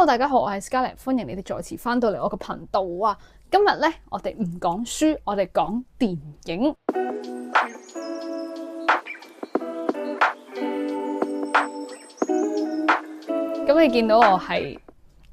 Hello，大家好，我係 Scarlett， 歡迎你哋再次翻到嚟我個頻道啊！今日咧，我哋唔講書，我哋講電影。咁你見到我係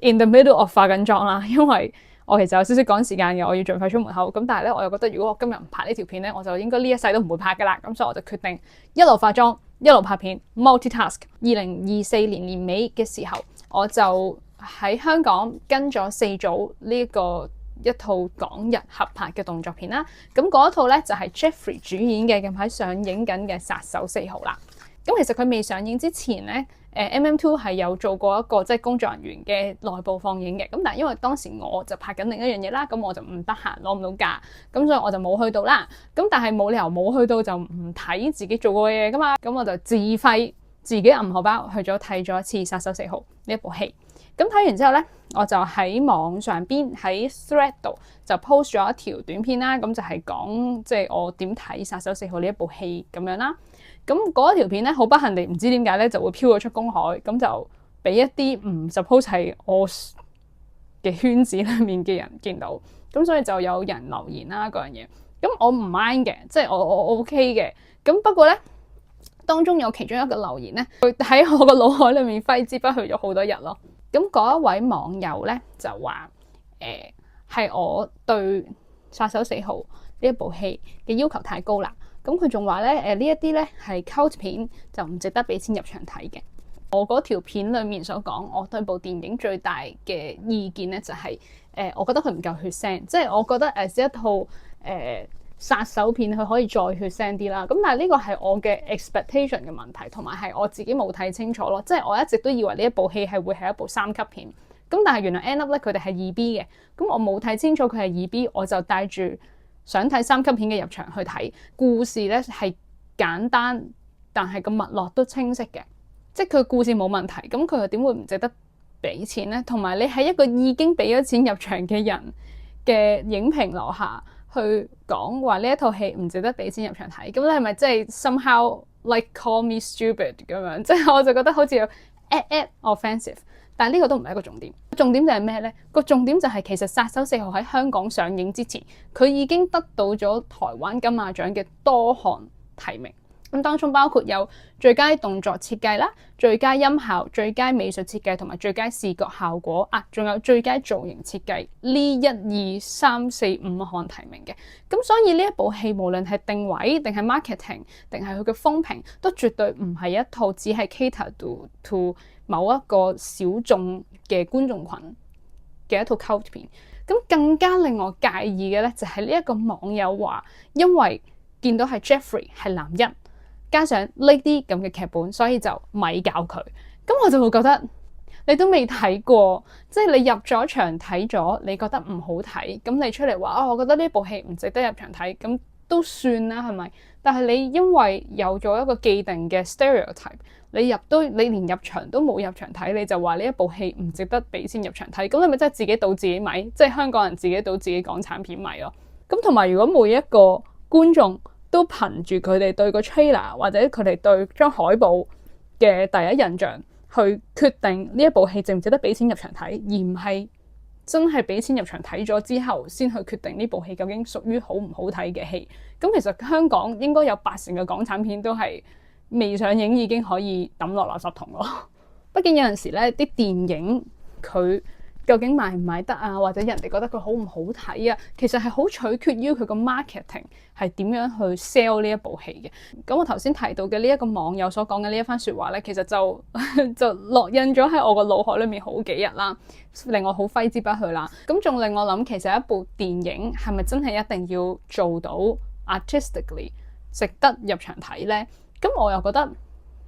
in the middle of 化緊妝啦，因為我其實有少少趕時間嘅，我要盡快出門口。咁但係咧，我又覺得如果我今日唔拍呢條片咧，我就應該呢一世都唔會拍噶啦。咁所以我就決定一路化妝一路拍片 ，multitask。2024年年尾嘅時候，我就喺香港跟咗4組一套港日合拍嘅動作片啦。咁嗰一套咧就係 Jeffrey 主演嘅，近排上映緊嘅《殺手4號》啦。咁其實佢未上映之前咧，MM2 係有做過一個即係工作人員嘅內部放映嘅。咁但係因為當時我就拍緊另一樣嘢啦，咁我就唔得閒攞唔到假，咁所以我就冇去到啦。咁但係冇理由冇去到就唔睇自己做過嘅嘢噶嘛。咁我就自費自己揞荷包去咗睇咗一次《殺手4號》呢一部戲。咁睇完之後咧，我就喺網上邊喺 Thread 度就 post 咗一條短片啦。咁就係講即係我點睇《殺手4號》呢一部戲咁樣啦。咁嗰一條片咧，好不幸地唔知點解咧就會飄咗出公海，咁就俾一啲唔 suppose 係我嘅圈子裡面嘅人見到，咁所以就有人留言啦嗰樣嘢。咁我唔 mind 嘅，即係我 OK 嘅。咁不過咧，當中有其中一個留言咧，佢喺我個腦海裡面揮之不去咗好多日咯。咁嗰一位網友咧就話係我對《殺手4號》呢一部戲嘅要求太高啦。咁佢仲話咧呢一啲咧係 cult 片，就唔值得俾錢入場睇嘅。我嗰條片裡面所講，我對部電影最大嘅意見咧就係我覺得佢唔夠血腥，即係我覺得一套殺手片佢可以再血腥啲啦。咁但係呢個係我嘅 expectation 嘅問題，同埋係我自己冇睇清楚咯。即係我一直都以為呢一部戲係會係一部3級片，咁但係原來 end up 咧佢哋係2B 嘅。咁我冇睇清楚佢係2B，我就帶住想睇3級片嘅入場去睇。故事咧係簡單，但係個脈絡都清晰嘅，即係佢故事冇問題。咁佢又點會唔值得俾錢咧？同埋你喺一個已經俾咗錢入場嘅人嘅影評樓下去講話呢一套戲唔值得俾錢入場睇，咁你係咪即係 somehow like call me stupid 咁樣？即係我就覺得好似有 offensive。但係呢個都唔係一個重點，重點就係咩咧？個重點就係其實《殺手4號》喺香港上映之前，佢已經得到咗台灣金馬獎嘅多項提名。咁當中包括有最佳動作設計啦、最佳音效、最佳美術設計同埋最佳視覺效果啊，仲有最佳造型設計呢1、2、3、4、5項提名嘅。咁所以呢一部戲無論係定位定係 marketing 定係佢嘅風評，都絕對唔係一套只係 cater to 某一個小眾嘅觀眾群嘅一套 cult 片。咁更加令我介意嘅咧，就係呢一個網友話，因為見到係 Jeffrey 係男一，加上呢啲咁嘅劇本，所以就咪搞佢。咁我就會覺得你都未睇過，即係你入咗場睇咗，你覺得唔好睇，咁你出嚟話我覺得呢部戲唔值得入場睇，咁都算啦，係咪？但係你因為有咗一個既定嘅 stereotype，你連入場都冇入場睇，你就話呢一部戲唔值得俾錢入場睇，咁你咪真係自己倒自己米，即係香港人自己倒自己港產片米咯。咁同埋如果每一個觀眾都憑住佢哋對個 trailer 或者佢哋對張海報嘅第一印象去決定呢一部戲值唔值得俾錢入場睇，而唔係真係俾錢入場睇咗之後先去決定呢部戲究竟屬於好唔好睇嘅戲。咁其實香港應該有80%嘅港產片都係未上映已經可以抌落垃圾桶咯。畢竟有陣時咧，啲電影佢究竟賣唔賣得啊，或者人哋覺得佢好唔好睇啊，其實係好取決於佢個 marketing 係點樣去 sell 呢一部戲嘅。咁我頭先提到嘅呢一個網友所講嘅呢一番説話咧，其實就烙印咗喺我個腦海裏面好幾日啦，令我好揮之不去啦。咁仲令我諗，其實一部電影係咪真係一定要做到 artistically 值得入場睇咧？咁我又覺得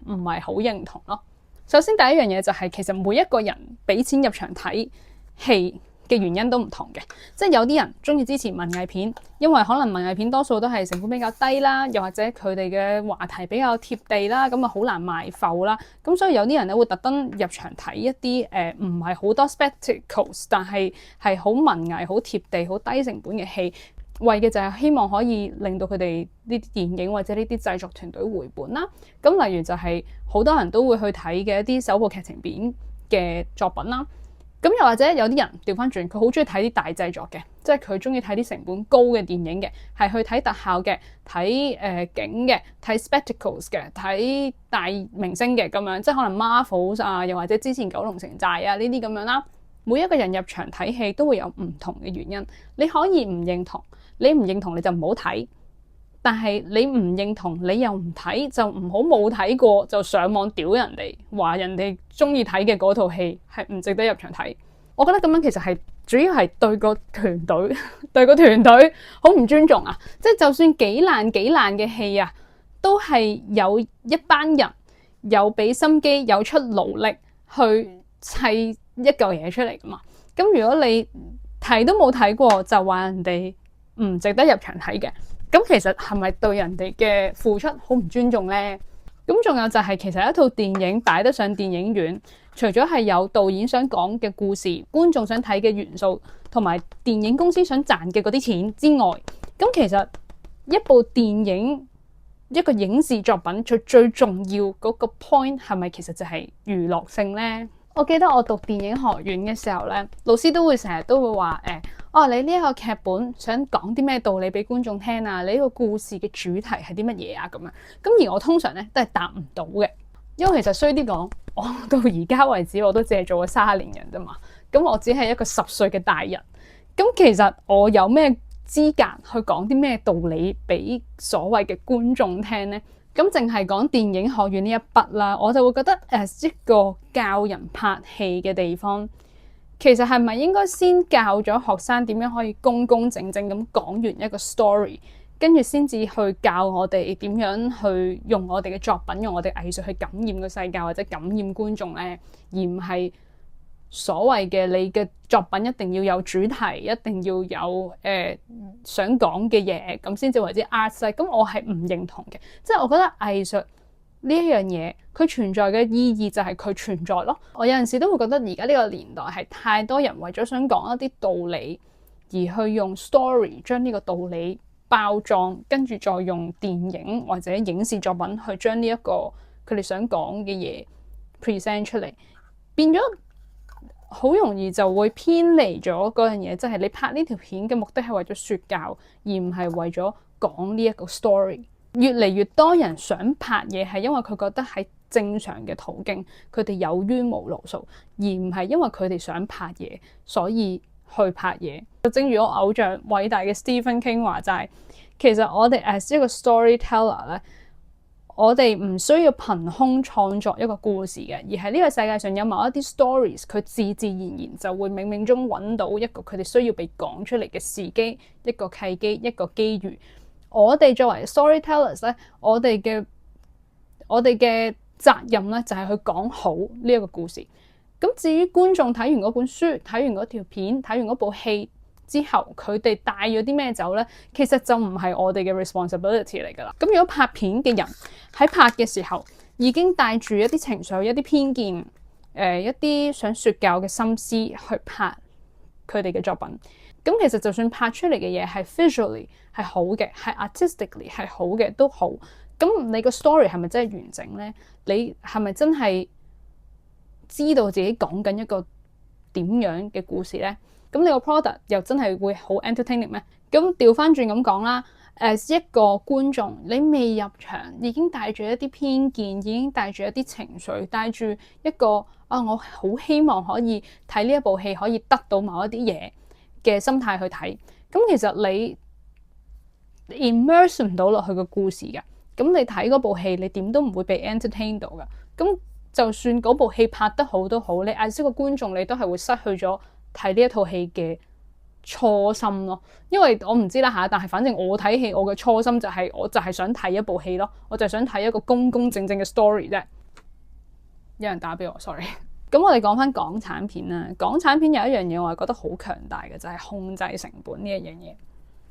唔係好認同咯。首先第一樣嘢就係，其實每一個人俾錢入場睇戲嘅原因都唔同嘅，即係有啲人中意支持文藝片，因為可能文藝片多數都係成本比較低啦，又或者佢哋嘅話題比較貼地啦，咁啊好難賣埠啦，咁所以有啲人咧會特登入場睇一啲唔係好多 spectacles， 但係好文藝、好貼地、好低成本嘅戲，為嘅就係希望可以令到佢哋呢啲電影或者呢啲製作團隊回本啦。咁例如就係好多人都會去睇嘅一啲首部劇情片嘅作品啦。咁又或者有啲人調翻轉，佢好中意睇啲大製作嘅，即係佢中意睇啲成本高嘅電影嘅，係去睇特效嘅，睇景嘅，睇 spectacles 嘅，睇大明星嘅咁樣，即係可能 Marvel 啊，又或者之前九龍城寨啊呢啲咁樣啦。每一個人入場睇戲都會有唔同嘅原因，你可以唔認同，你唔認同你就唔好睇。但係你唔認同，你又唔睇，就唔好冇睇過就上網屌人哋，話人哋中意睇嘅嗰套戲係唔值得入場睇。我覺得咁樣其實係主要係對個團隊對個團隊好唔尊重啊！即係就算幾爛嘅戲啊，都係有一班人有俾心機、有出勞力去砌一嚿嘢出嚟噶嘛。咁如果你睇都冇睇過就話人哋唔值得入場睇嘅，咁其實係咪對人哋嘅付出好唔尊重呢？咁仲有就係其實一套電影擺得上電影院，除咗係有導演想講嘅故事、觀眾想睇嘅元素，同埋電影公司想賺嘅嗰啲錢之外，咁其實一部電影、一個影視作品最重要嗰個 point 係咪其實就係娛樂性呢？我記得我讀電影學院嘅時候咧，老師都會成日都會話你呢一個劇本想講啲咩道理俾觀眾聽啊？你呢個故事嘅主題係啲乜嘢啊？咁樣咁而我通常咧都係答唔到嘅，因為其實衰啲講，我到而家為止我都只係做咗30年人啫嘛。咁我只係一個10歲嘅大人，咁其實我有咩資格去講啲咩道理俾所謂嘅觀眾聽呢？咁淨係講電影學院呢一筆啦，我就會覺得一個教人拍戲嘅地方，其實係咪應該先教咗學生點樣可以公公正正咁講完一個 story， 跟住先至去教我哋點樣去用我哋嘅作品、用我哋藝術去感染個世界或者感染觀眾呢？而唔係所謂嘅你嘅作品一定要有主題，一定要有想講嘅嘢，咁先至為之 art。咁我係唔認同嘅，即係我覺得藝術呢一樣嘢，佢存在嘅意義就係佢存在咯。我有陣時都會覺得而家呢個年代係太多人為咗想講一啲道理，而去用 story 將呢個道理包裝，跟住再用電影或者影視作品去將呢一個佢哋想講嘅嘢 present 出嚟，變咗好容易就會偏離咗嗰樣嘢，即係你拍呢條片嘅目的係為咗說教，而唔係為咗講呢一個 story。越嚟越多人想拍嘢係因為佢覺得係正常嘅途徑，佢哋有冤無路訴，而唔係因為佢哋想拍嘢所以去拍嘢。就正如我偶像偉大嘅 Stephen King 話齋，其實我哋 as 一個 storyteller 咧，我哋唔需要憑空創作一個故事嘅，而係呢個世界上有某一啲 stories， 佢自自然然就會冥冥中揾到一個佢哋需要被講出嚟嘅時機，一個契機，一個機遇。我哋作為 storytellers 咧，我哋嘅責任咧就係去講好呢一個故事。咁至於觀眾睇完嗰本書、睇完嗰條片、睇完嗰部戲之後，佢哋帶咗啲咩走咧？其實就唔係我哋嘅 responsibility 嚟噶啦。咁如果拍片嘅人喺拍嘅時候已經帶住一啲情緒、一啲偏見、一啲想說教嘅心思去拍佢哋嘅作品，咁其實就算拍出嚟嘅嘢係 visually 係好嘅，係 artistically 係好嘅都好，咁你個 story 係咪真係完整咧？你係咪真係知道自己講緊一個點樣嘅故事咧？咁你個 product 又真係會好 entertaining 咩？咁調翻轉咁講啦，as 一個觀眾，你未入場已經帶住一啲偏見，已經帶住一啲情緒，帶住一個我好希望可以睇呢一部戲可以得到某一啲嘢嘅心態去睇，咁其實你 immerse 唔到落去個故事㗎。咁你睇嗰部戲，你點都唔會被 entertain 到㗎。咁就算嗰部戲拍得好都好，你 as 一個觀眾，你都係會失去咗睇呢一套戲嘅初心咯。因為我唔知啦嚇，但係反正我睇戲，我嘅初心就係我就係想睇一部戲咯，我就係想睇一個公公正正嘅 story 啫。有人打俾我 ，sorry。咁我哋講翻港產片啦，港產片有一樣嘢我係覺得好強大嘅，就係控制成本呢一樣嘢。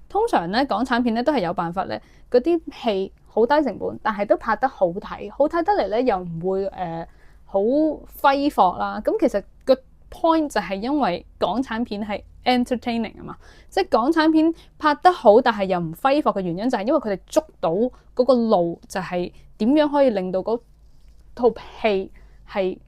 通常咧，港產片咧都係有辦法咧，嗰啲戲好低成本，但係都拍得好睇，好睇得嚟咧又唔會好揮霍啦。咁其實個 point 就係因為港產片係 entertaining 啊嘛，即係港產片拍得好，但係又唔揮霍嘅原因就係因為佢哋捉到嗰個路，就係點樣可以令到嗰套戲係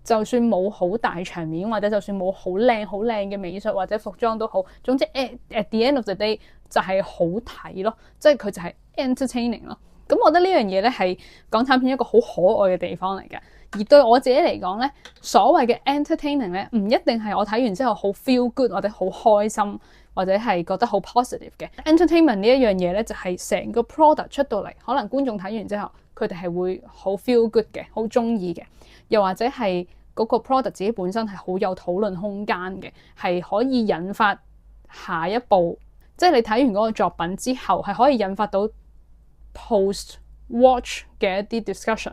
就算冇好大場面，或者就算冇好靚嘅美術或者服裝都好，總之 at the end of the day 就係好睇咯，即係佢就係 entertaining 咯。咁我覺得呢樣嘢咧係港產片一個好可愛嘅地方嚟嘅。而對我自己嚟講咧，所謂嘅 entertaining 咧，唔一定係我睇完之後好 feel good 或者好開心，或者係覺得好 positive 嘅。entertainment 呢一樣嘢咧，就係成個 product 出到嚟，可能觀眾睇完之後，佢哋係會好 feel good 嘅，好中意嘅，又或者係嗰個 product 自己本身係好有討論空間嘅，係可以引發下一步，即係你睇完嗰個作品之後，係可以引發到 post watch 嘅一啲 discussion。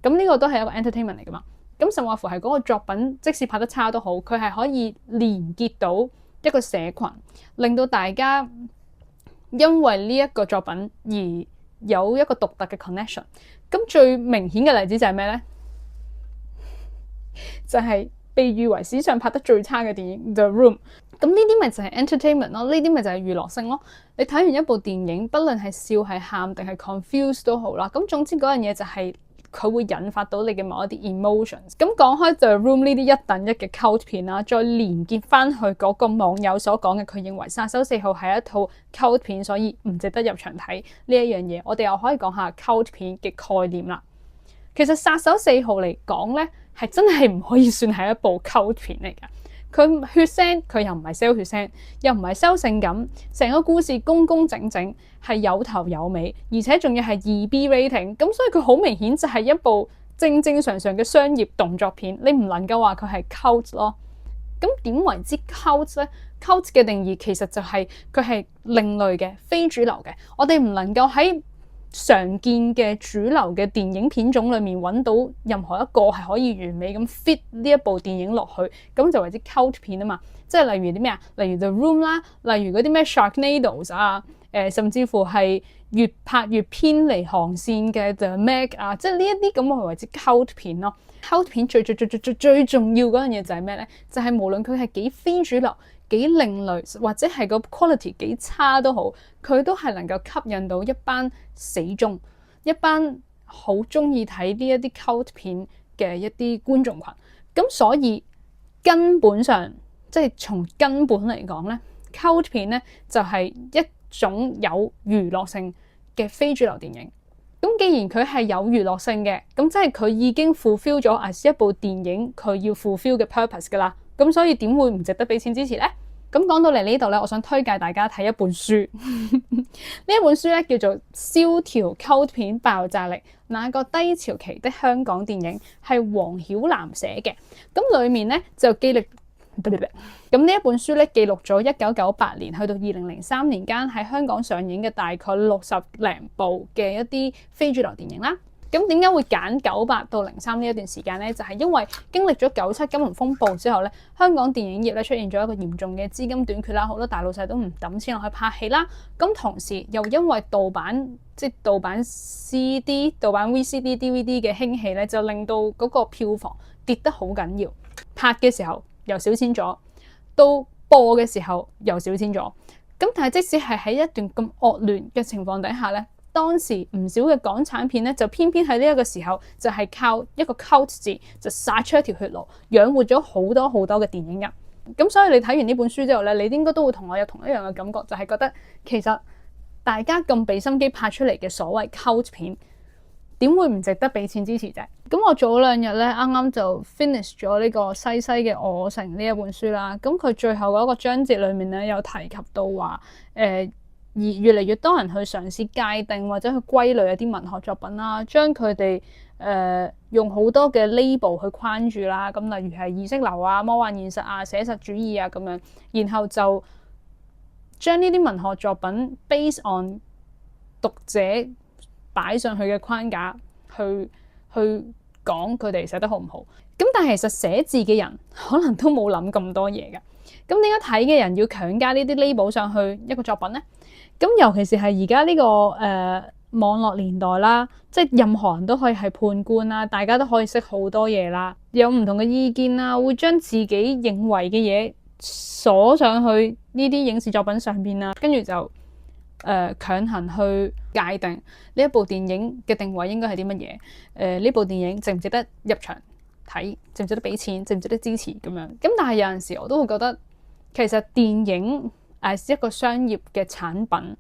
咁呢個都係一個 entertainment 嚟噶嘛。咁甚或乎係嗰個作品，即使拍得差都好，佢係可以連結到一個社群，令到大家因為呢一個作品而有一個獨特嘅 connection。咁最明顯嘅例子就係咩呢？就係被譽為史上拍得最差嘅電影《The Room》。咁呢啲咪就係 entertainment 咯，呢啲咪就係娛樂性咯。你睇完一部電影，不論係笑係喊定係 confuse 都好啦。咁總之嗰樣嘢就係佢會引發到你嘅某一啲 emotions。咁講開 The Room 呢啲一等一嘅 cult 片啦，再連結翻去嗰個網友所講嘅，佢認為殺手4號係一套 cult 片，所以唔值得入場睇呢一樣嘢。我哋又可以講下 cult 片嘅概念啦。其實殺手4號嚟講咧，係真係唔可以算係一部 cult 片嚟㗎。佢血腥，佢又唔係 sell 血腥，又唔係 sell 性感，成個故事工工整整，係有頭有尾，而且仲要係2B rating，咁所以佢好明顯就係一部正正常常嘅商業動作片，你唔能夠話佢係 cult 咯。咁點為之 cult 咧？cult 嘅定義其實就係佢係另類嘅、非主流嘅，我哋唔能夠喺常見嘅主流嘅電影片種裏面揾到任何一個係可以完美咁 fit 呢一部電影落去，咁就為之 cult 片啊嘛。即係例如啲咩啊？例如 The Room 啦，例如嗰啲咩 Sharknadoes 啊，甚至乎係越拍越偏離航線嘅 The Meg 啊，即係呢一啲咁我為之 cult 片咯。cult 片最重要嗰樣嘢就係咩咧？就係無論佢係幾非主流、幾另類，或者係個 quality 幾差都好，佢都係能夠吸引到一班死忠、一班好中意睇呢一啲 cult 片嘅一啲觀眾群。咁所以根本上，即係從根本嚟講咧，cult 片咧就係一種有娛樂性嘅非主流電影。咁既然佢係有娛樂性嘅，咁即係佢已經 fulfill 咗as一部電影佢要 fulfill 嘅 purpose 噶啦。咁所以點會唔值得俾錢支持呢？咁講到嚟呢度咧，我想推介大家睇一本書。呢一本書咧叫做《蕭條 cult 片爆炸力：那個低潮期的香港電影》，係黃曉南寫嘅。咁裡面咧就記錄咁呢一本書咧記錄咗1998年去到2003年間喺香港上映嘅大概60零部嘅一啲非主流電影啦。咁點解會揀98到03呢一段時間呢？就係因為經歷咗97金融風暴之後咧，香港電影業咧出現咗一個嚴重嘅資金短缺啦，好多大老細都唔抌錢落去拍戲啦。咁同時又因為盜版 CD、盜版 VCD、DVD 嘅興起咧，就令到嗰個票房跌得好緊要。拍嘅時候又少錢咗，到播嘅時候又少錢咗。咁但係即使係喺一段咁惡劣嘅情況底下咧，當時唔少嘅港產片咧，就偏偏喺呢一個時候就係靠一個 cult 字就殺出一條血路，養活咗好多嘅電影人。咁所以你睇完呢本書之後咧，你應該都會同我有同一樣嘅感覺，就係覺得其實大家咁俾心機拍出嚟嘅所謂 cult 片，點會唔值得俾錢支持啫？咁我早2日咧啱啱就 finish 咗呢個西西嘅《我城》呢一本書啦。咁佢最後嗰個章節裏面咧有提及到話，而越嚟越多人去嘗試界定或者去歸類一啲文學作品啦，將佢哋用好多嘅 label 去框住啦。咁例如係意識流啊、魔幻現實啊、寫實主義啊咁樣，然後就將呢啲文學作品 based on 讀者擺上去嘅框架去講佢哋寫得好唔好。咁但係其實寫字嘅人可能都冇諗咁多嘢㗎。咁點解睇嘅人要強加呢啲 label 上去一個作品呢？咁尤其是係而家呢個網絡年代啦，即係任何人都可以係判官啦，大家都可以識好多嘢啦，有唔同嘅意見啦，會將自己認為嘅嘢鎖上去呢啲影視作品上邊啦，跟住就強行去界定呢一部電影嘅定位應該係啲乜嘢？呢部電影值唔值得入場？睇，值唔值得俾錢，值唔值得支持咁樣。咁但係有陣時我都會覺得，其實電影係一個商業嘅產品，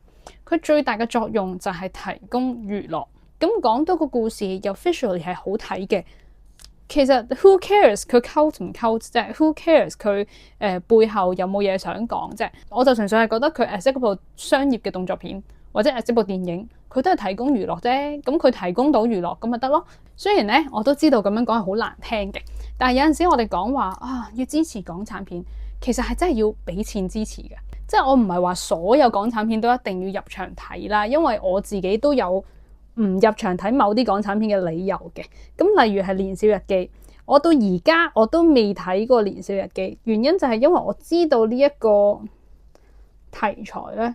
佢最大嘅作用就係提供娛樂。咁講到個故事又 visually 係好睇嘅，其實 who cares 佢 cult 唔 cult 啫，who cares 佢背後有冇嘢想講啫。我就純粹係覺得佢係一部商業嘅動作片，或者係一部電影，佢都係提供娛樂啫。咁佢提供到娛樂咁咪得咯。雖然咧我都知道咁樣講係好難聽嘅，但係有陣時我哋講話啊要支持港產片，其實係真係要俾錢支持嘅。即係我唔係話所有港產片都一定要入場睇啦，因為我自己都有唔入場睇某啲港產片嘅理由嘅。咁例如係《年少日記》，我到而家我都未睇過《年少日記》，原因就係因為我知道呢一個題材咧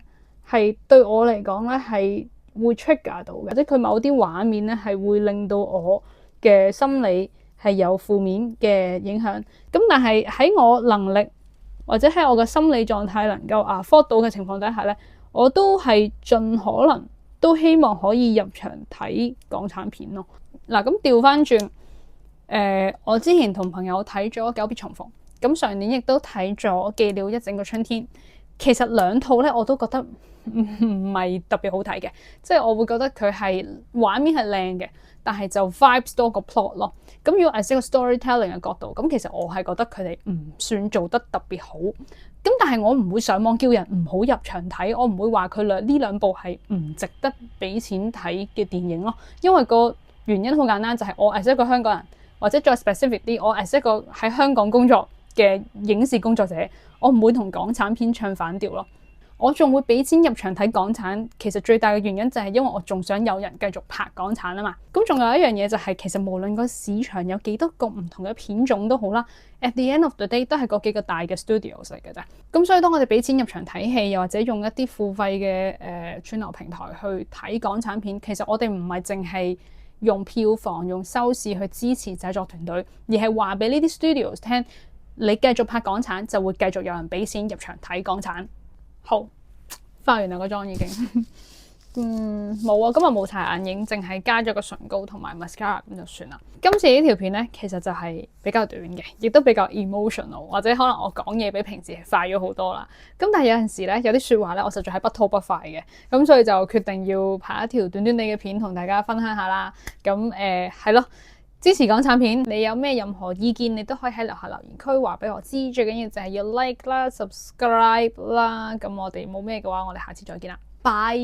係對我嚟講咧係會 trigger 到嘅，即係佢某啲畫面咧係會令到我嘅心理係有負面嘅影響。咁但係喺我能力或者喺我嘅心理狀態能夠afford到嘅情況底下咧，我都係盡可能都希望可以入場睇港產片咯。嗱，咁調翻轉，我之前同朋友睇咗《久別重逢》，咁上年亦都睇咗《記了一整個春天》。其實兩套咧我都覺得唔係特別好睇嘅，即係我會覺得佢係畫面係靚嘅，但係就 vibes 多過 plot 咯。咁如果係一個 storytelling 嘅角度，咁其實我係覺得佢哋唔算做得特別好。咁但係我唔會上網叫人唔好入場睇，我唔會話佢呢兩部係唔值得俾錢睇嘅電影咯。因為個原因好簡單，就係我係一個香港人，或者再 specific 啲，我係一個喺香港工作嘅影視工作者，我唔會同港產片唱反調咯。我仲會俾錢入場睇港產，其實最大嘅原因就係因為我仲想有人繼續拍港產啊嘛。咁仲有一樣嘢就係，其實無論個市場有幾多個唔同嘅片種都好啦，at the end of the day 都係嗰幾個大嘅 studios 嚟嘅啫。咁所以當我哋俾錢入場睇戲，又或者用一啲付費嘅串流平台去睇港產片，其實我哋唔係淨係用票房、用收視去支持製作團隊，而係話俾呢啲 studios 聽，你繼續拍港產就會繼續有人俾錢入場睇港產。好，化完啦個妝已經冇啊，今日冇搽眼影，淨係加咗個唇膏同埋 mascara 咁就算啦。今次呢條片咧，其實就係比較短嘅，亦都比較 emotional， 或者可能我講嘢比平時係快咗好多啦。咁但係有陣時咧，有啲說話咧，我實在係不吐不快嘅，咁所以就決定要拍一條短短地嘅片同大家分享下啦。咁係咯。支持港產片，你有咩任何意見，你都可以喺樓下留言區話俾我知。最緊要就係要 like 啦、subscribe 啦。咁我哋冇咩嘅話，我哋下次再見啦，拜。